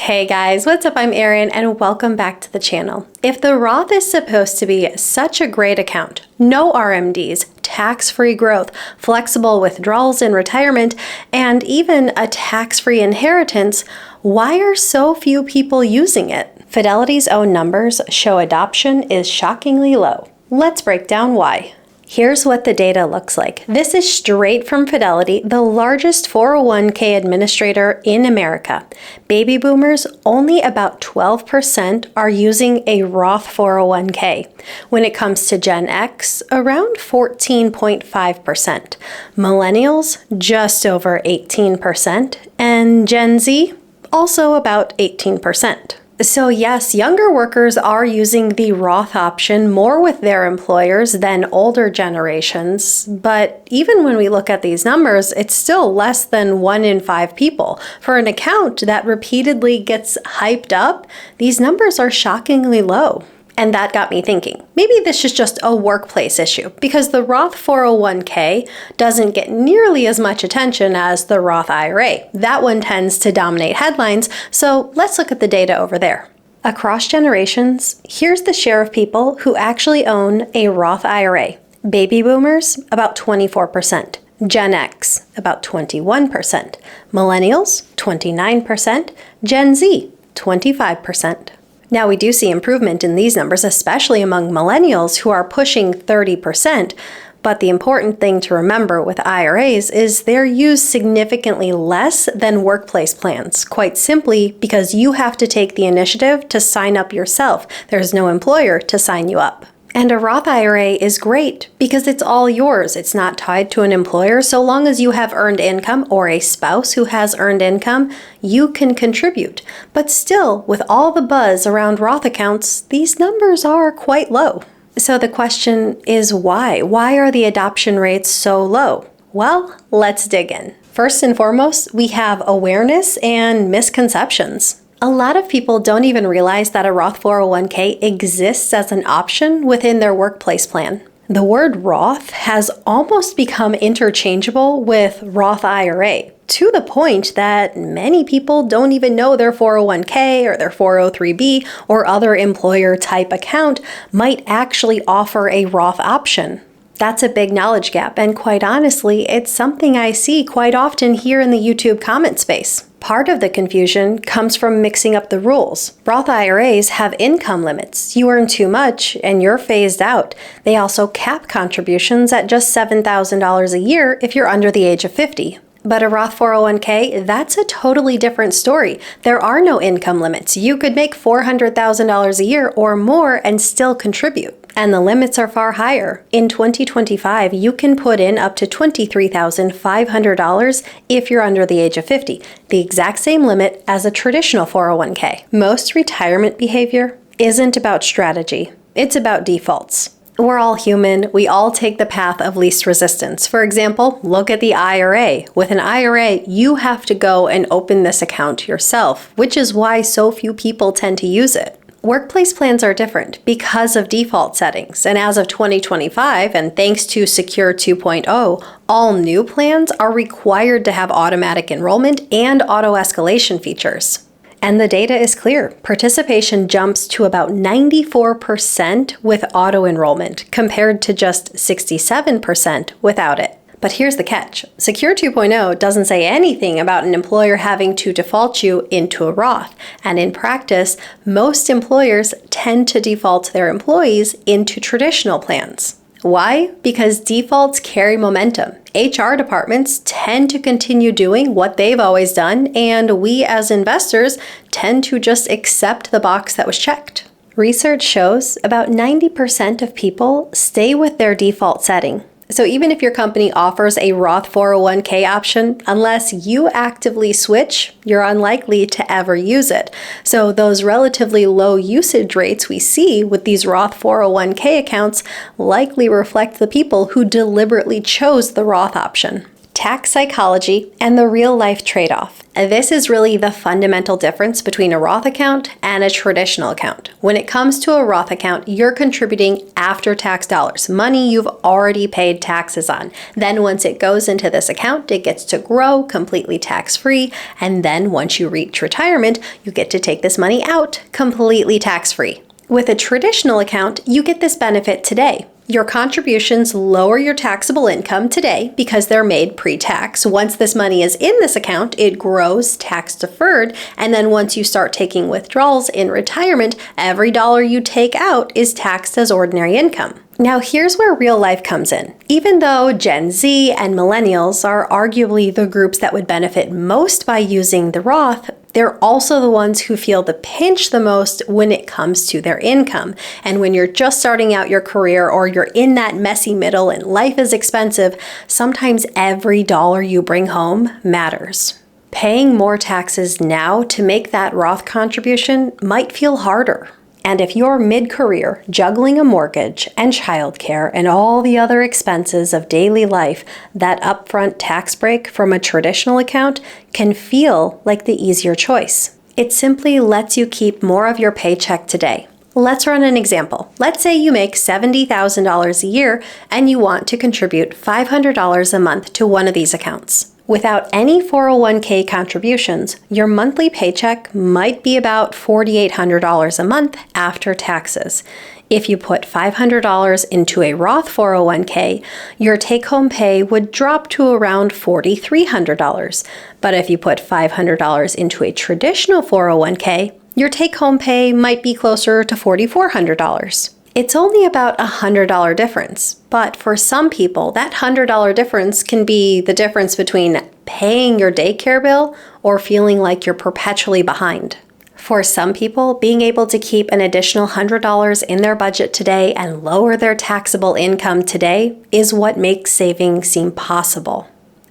Hey guys, what's up? I'm Erin and welcome back to the channel. If the Roth is supposed to be such a great account, no RMDs, tax-free growth, flexible withdrawals in retirement, and even a tax-free inheritance, why are so few people using it? Fidelity's own numbers show adoption is shockingly low. Let's break down why. Here's what the data looks like. This is straight from Fidelity, the largest 401k administrator in America. Baby boomers, only about 12% are using a Roth 401k. When it comes to Gen X, around 14.5%. Millennials, just over 18%. And Gen Z, also about 18%. So yes, younger workers are using the Roth option more with their employers than older generations, but even when we look at these numbers, it's still less than 1 in 5 people. For an account that repeatedly gets hyped up, these numbers are shockingly low. And that got me thinking, maybe this is just a workplace issue because the Roth 401k doesn't get nearly as much attention as the Roth IRA. That one tends to dominate headlines, so let's look at the data over there. Across generations, here's the share of people who actually own a Roth IRA. Baby boomers, about 24%. Gen X, about 21%. Millennials, 29%. Gen Z, 25%. Now, we do see improvement in these numbers, especially among millennials who are pushing 30%, but the important thing to remember with IRAs is they're used significantly less than workplace plans, quite simply because you have to take the initiative to sign up yourself. There's no employer to sign you up. And a Roth IRA is great because it's all yours. It's not tied to an employer. So long as you have earned income or a spouse who has earned income, you can contribute. But still, with all the buzz around Roth accounts, these numbers are quite low. So the question is why? Why are the adoption rates so low? Well, let's dig in. First and foremost, we have awareness and misconceptions. A lot of people don't even realize that a Roth 401k exists as an option within their workplace plan. The word Roth has almost become interchangeable with Roth IRA, to the point that many people don't even know their 401k or their 403b or other employer type account might actually offer a Roth option. That's a big knowledge gap, and quite honestly, it's something I see quite often here in the YouTube comment space. Part of the confusion comes from mixing up the rules. Roth IRAs have income limits. You earn too much and you're phased out. They also cap contributions at just $7,000 a year if you're under the age of 50. But a Roth 401k, that's a totally different story. There are no income limits. You could make $400,000 a year or more and still contribute. And the limits are far higher. In 2025, you can put in up to $23,500 if you're under the age of 50, the exact same limit as a traditional 401k. Most retirement behavior isn't about strategy. It's about defaults. We're all human. We all take the path of least resistance. For example, look at the IRA. With an IRA, you have to go and open this account yourself, which is why so few people tend to use it. Workplace plans are different because of default settings, and as of 2025, and thanks to Secure 2.0, all new plans are required to have automatic enrollment and auto-escalation features. And the data is clear. Participation jumps to about 94% with auto-enrollment, compared to just 67% without it. But here's the catch. Secure 2.0 doesn't say anything about an employer having to default you into a Roth. And in practice, most employers tend to default their employees into traditional plans. Why? Because defaults carry momentum. HR departments tend to continue doing what they've always done, and we as investors tend to just accept the box that was checked. Research shows about 90% of people stay with their default setting. So even if your company offers a Roth 401k option, unless you actively switch, you're unlikely to ever use it. So those relatively low usage rates we see with these Roth 401k accounts likely reflect the people who deliberately chose the Roth option. tax psychology, and the real-life trade-off. This is really the fundamental difference between a Roth account and a traditional account. When it comes to a Roth account, you're contributing after-tax dollars, money you've already paid taxes on. Then once it goes into this account, it gets to grow completely tax-free, and then once you reach retirement, you get to take this money out completely tax-free. With a traditional account, you get this benefit today. Your contributions lower your taxable income today because they're made pre-tax. Once this money is in this account, it grows tax deferred, and then once you start taking withdrawals in retirement, every dollar you take out is taxed as ordinary income. Now here's where real life comes in. Even though Gen Z and millennials are arguably the groups that would benefit most by using the Roth, they're also the ones who feel the pinch the most when it comes to their income. And when you're just starting out your career or you're in that messy middle and life is expensive, sometimes every dollar you bring home matters. Paying more taxes now to make that Roth contribution might feel harder. And if you're mid-career, juggling a mortgage and childcare and all the other expenses of daily life, that upfront tax break from a traditional account can feel like the easier choice. It simply lets you keep more of your paycheck today. Let's run an example. Let's say you make $70,000 a year and you want to contribute $500 a month to one of these accounts. Without any 401k contributions, your monthly paycheck might be about $4,800 a month after taxes. If you put $500 into a Roth 401k, your take-home pay would drop to around $4,300. But if you put $500 into a traditional 401k, your take-home pay might be closer to $4,400. It's only about a $100 difference, but for some people, that $100 difference can be the difference between paying your daycare bill or feeling like you're perpetually behind. For some people, being able to keep an additional $100 in their budget today and lower their taxable income today is what makes saving seem possible.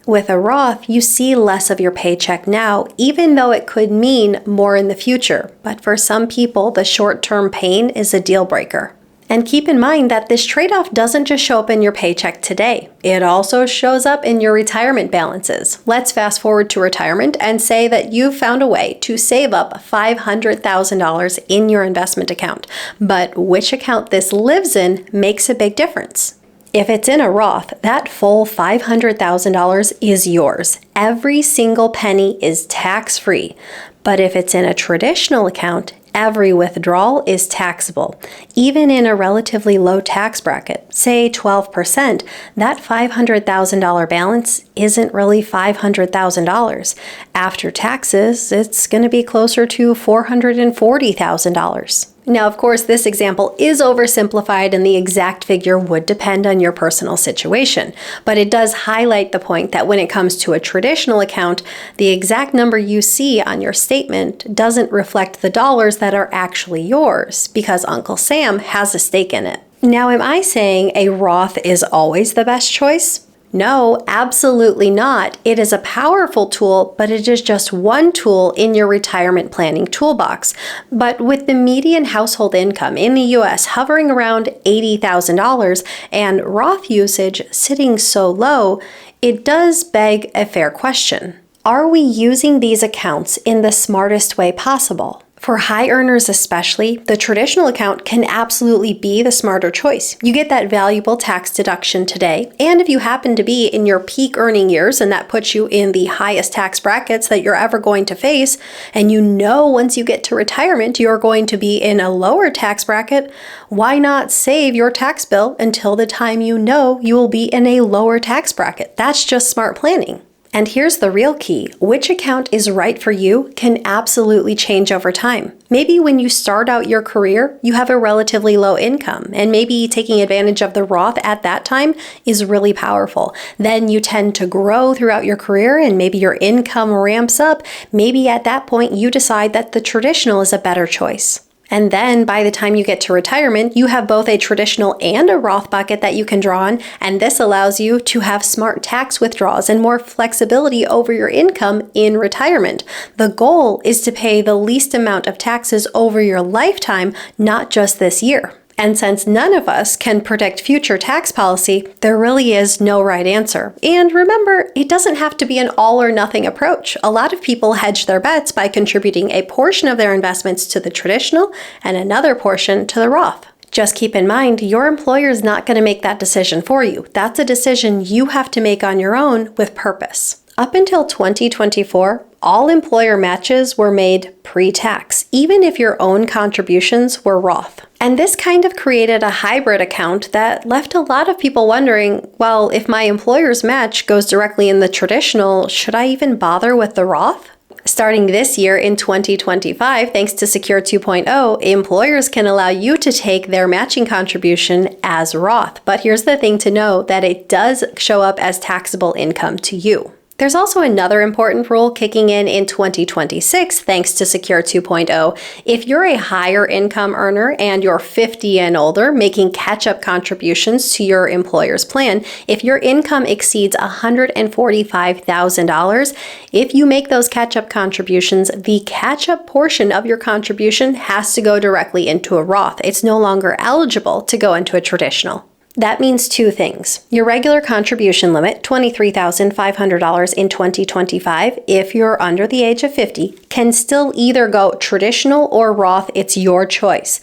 With a Roth, you see less of your paycheck now, even though it could mean more in the future. But for some people, the short-term pain is a deal breaker. And keep in mind that this trade-off doesn't just show up in your paycheck today. It also shows up in your retirement balances. Let's fast forward to retirement and say that you've found a way to save up $500,000 in your investment account. But which account this lives in makes a big difference. If it's in a Roth, that full $500,000 is yours. Every single penny is tax-free. But if it's in a traditional account, every withdrawal is taxable. Even in a relatively low tax bracket, say 12%, that $500,000 balance isn't really $500,000. After taxes, it's going to be closer to $440,000. Now, of course, this example is oversimplified and the exact figure would depend on your personal situation, but it does highlight the point that when it comes to a traditional account, the exact number you see on your statement doesn't reflect the dollars that are actually yours because Uncle Sam has a stake in it. Now, am I saying a Roth is always the best choice? No, absolutely not. It is a powerful tool, but it is just one tool in your retirement planning toolbox. But with the median household income in the US hovering around $80,000 and Roth usage sitting so low, it does beg a fair question. Are we using these accounts in the smartest way possible? For high earners especially, the traditional account can absolutely be the smarter choice. You get that valuable tax deduction today, and if you happen to be in your peak earning years and that puts you in the highest tax brackets that you're ever going to face, and you know once you get to retirement you're going to be in a lower tax bracket, why not save your tax bill until the time you know you will be in a lower tax bracket? That's just smart planning. And here's the real key. Which account is right for you can absolutely change over time. Maybe when you start out your career, you have a relatively low income, and maybe taking advantage of the Roth at that time is really powerful. Then you tend to grow throughout your career and maybe your income ramps up. Maybe at that point you decide that the traditional is a better choice. And then by the time you get to retirement, you have both a traditional and a Roth bucket that you can draw on, and this allows you to have smart tax withdrawals and more flexibility over your income in retirement. The goal is to pay the least amount of taxes over your lifetime, not just this year. And since none of us can predict future tax policy, there really is no right answer. And remember, it doesn't have to be an all or nothing approach. A lot of people hedge their bets by contributing a portion of their investments to the traditional and another portion to the Roth. Just keep in mind, your employer is not going to make that decision for you. That's a decision you have to make on your own with purpose. Up until 2024, all employer matches were made pre-tax, even if your own contributions were Roth. And this kind of created a hybrid account that left a lot of people wondering, well, if my employer's match goes directly in the traditional, should I even bother with the Roth? Starting this year in 2025, thanks to Secure 2.0, employers can allow you to take their matching contribution as Roth. But here's the thing to know, that it does show up as taxable income to you. There's also another important rule kicking in 2026, thanks to Secure 2.0. If you're a higher income earner and you're 50 and older, making catch-up contributions to your employer's plan, if your income exceeds $145,000, if you make those catch-up contributions, the catch-up portion of your contribution has to go directly into a Roth. It's no longer eligible to go into a traditional. That means two things. Your regular contribution limit, $23,500 in 2025, if you're under the age of 50, can still either go traditional or Roth. It's your choice.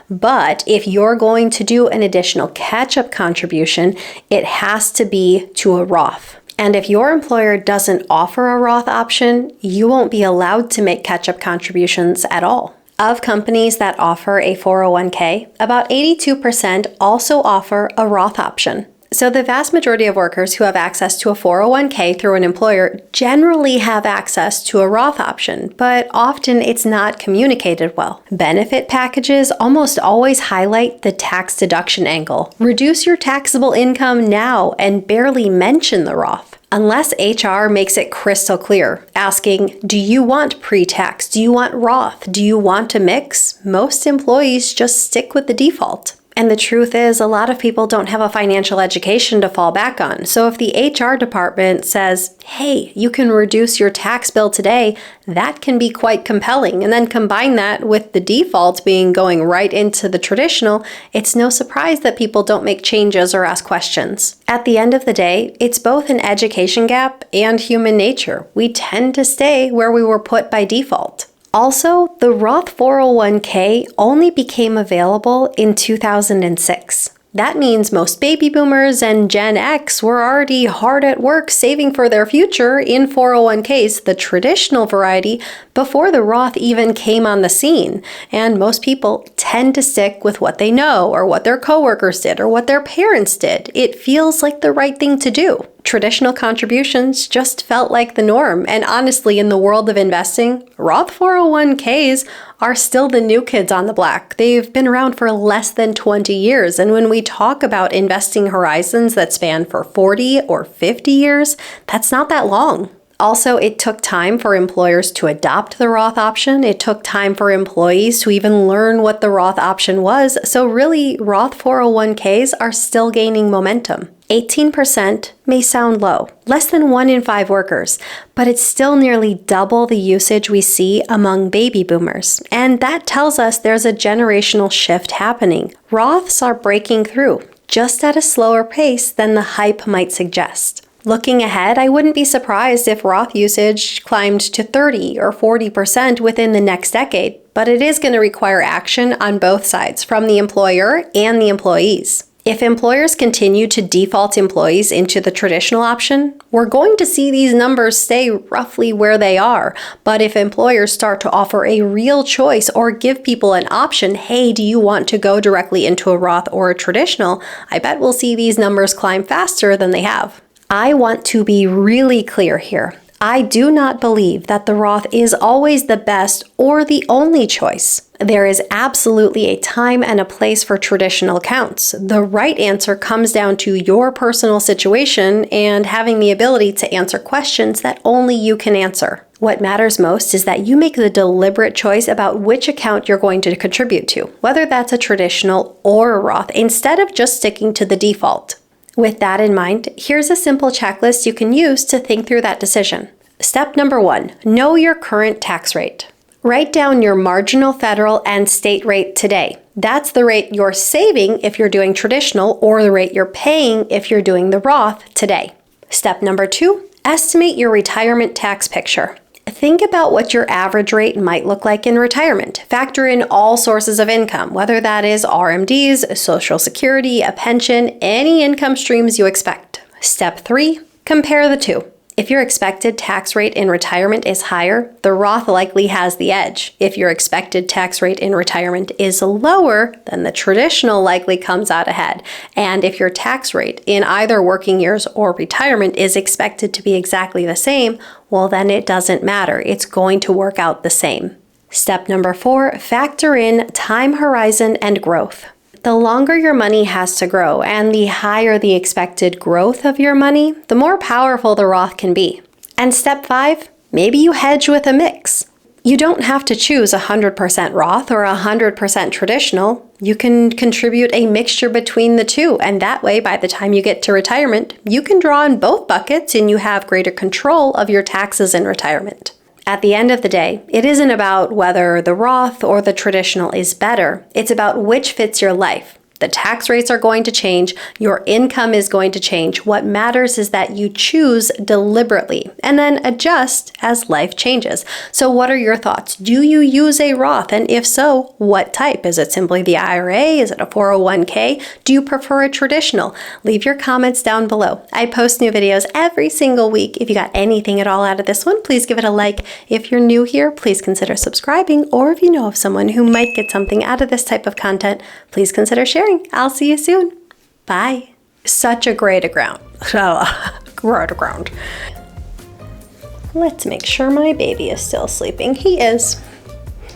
But if you're going to do an additional catch-up contribution, it has to be to a Roth. And if your employer doesn't offer a Roth option, you won't be allowed to make catch-up contributions at all. Of companies that offer a 401k, about 82% also offer a Roth option. So the vast majority of workers who have access to a 401k through an employer generally have access to a Roth option, but often it's not communicated well. Benefit packages almost always highlight the tax deduction angle. Reduce your taxable income now and barely mention the Roth. Unless HR makes it crystal clear, asking, do you want pre-tax? Do you want Roth? Do you want to mix? Most employees just stick with the default. And the truth is, a lot of people don't have a financial education to fall back on. So if the HR department says, hey, you can reduce your tax bill today, that can be quite compelling. And then combine that with the default being going right into the traditional, it's no surprise that people don't make changes or ask questions. At the end of the day, it's both an education gap and human nature. We tend to stay where we were put by default. Also, the Roth 401k only became available in 2006. That means most baby boomers and Gen X were already hard at work saving for their future in 401ks, the traditional variety, before the Roth even came on the scene. And most people tend to stick with what they know, or what their coworkers did, or what their parents did. It feels like the right thing to do. Traditional contributions just felt like the norm. And honestly, in the world of investing, Roth 401ks are still the new kids on the block. They've been around for less than 20 years. And when we talk about investing horizons that span for 40 or 50 years, that's not that long. Also, it took time for employers to adopt the Roth option. It took time for employees to even learn what the Roth option was. So really, Roth 401ks are still gaining momentum. 18% may sound low, less than 1 in 5 workers, but it's still nearly double the usage we see among baby boomers. And that tells us there's a generational shift happening. Roths are breaking through, just at a slower pace than the hype might suggest. Looking ahead, I wouldn't be surprised if Roth usage climbed to 30 or 40% within the next decade, but it is going to require action on both sides, from the employer and the employees. If employers continue to default employees into the traditional option, we're going to see these numbers stay roughly where they are. But if employers start to offer a real choice or give people an option, hey, do you want to go directly into a Roth or a traditional, I bet we'll see these numbers climb faster than they have. I want to be really clear here. I do not believe that the Roth is always the best or the only choice. There is absolutely a time and a place for traditional accounts. The right answer comes down to your personal situation and having the ability to answer questions that only you can answer. What matters most is that you make the deliberate choice about which account you're going to contribute to, whether that's a traditional or a Roth, instead of just sticking to the default. With that in mind, here's a simple checklist you can use to think through that decision. Step number 1, know your current tax rate. Write down your marginal federal and state rate today. That's the rate you're saving if you're doing traditional, or the rate you're paying if you're doing the Roth today. Step number 2, estimate your retirement tax picture. Think about what your average rate might look like in retirement. Factor in all sources of income, whether that is RMDs, Social Security, a pension, any income streams you expect. Step 3, compare the two. If your expected tax rate in retirement is higher, the Roth likely has the edge. If your expected tax rate in retirement is lower, then the traditional likely comes out ahead. And if your tax rate in either working years or retirement is expected to be exactly the same, well, then it doesn't matter. It's going to work out the same. Step number 4, factor in time horizon and growth. The longer your money has to grow and the higher the expected growth of your money, the more powerful the Roth can be. And step 5, maybe you hedge with a mix. You don't have to choose 100% Roth or 100% traditional. You can contribute a mixture between the two, and that way, by the time you get to retirement, you can draw in both buckets and you have greater control of your taxes in retirement. At the end of the day, it isn't about whether the Roth or the traditional is better. It's about which fits your life. The tax rates are going to change. Your income is going to change. What matters is that you choose deliberately and then adjust as life changes. So what are your thoughts? Do you use a Roth? And if so, what type? Is it simply the IRA? Is it a 401k? Do you prefer a traditional? Leave your comments down below. I post new videos every single week. If you got anything at all out of this one, please give it a like. If you're new here, please consider subscribing. Or if you know of someone who might get something out of this type of content, please consider sharing. I'll see you soon. Bye. Such a great ground. Let's make sure my baby is still sleeping. He is.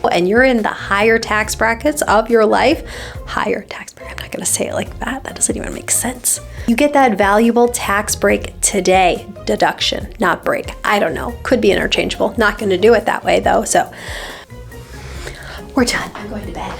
And you're in the higher tax brackets of your life. Higher tax bracket. I'm not going to say it like that. That doesn't even make sense. You get that valuable tax break today. Deduction, not break. I don't know. Could be interchangeable. Not going to do it that way though. So we're done. I'm going to bed.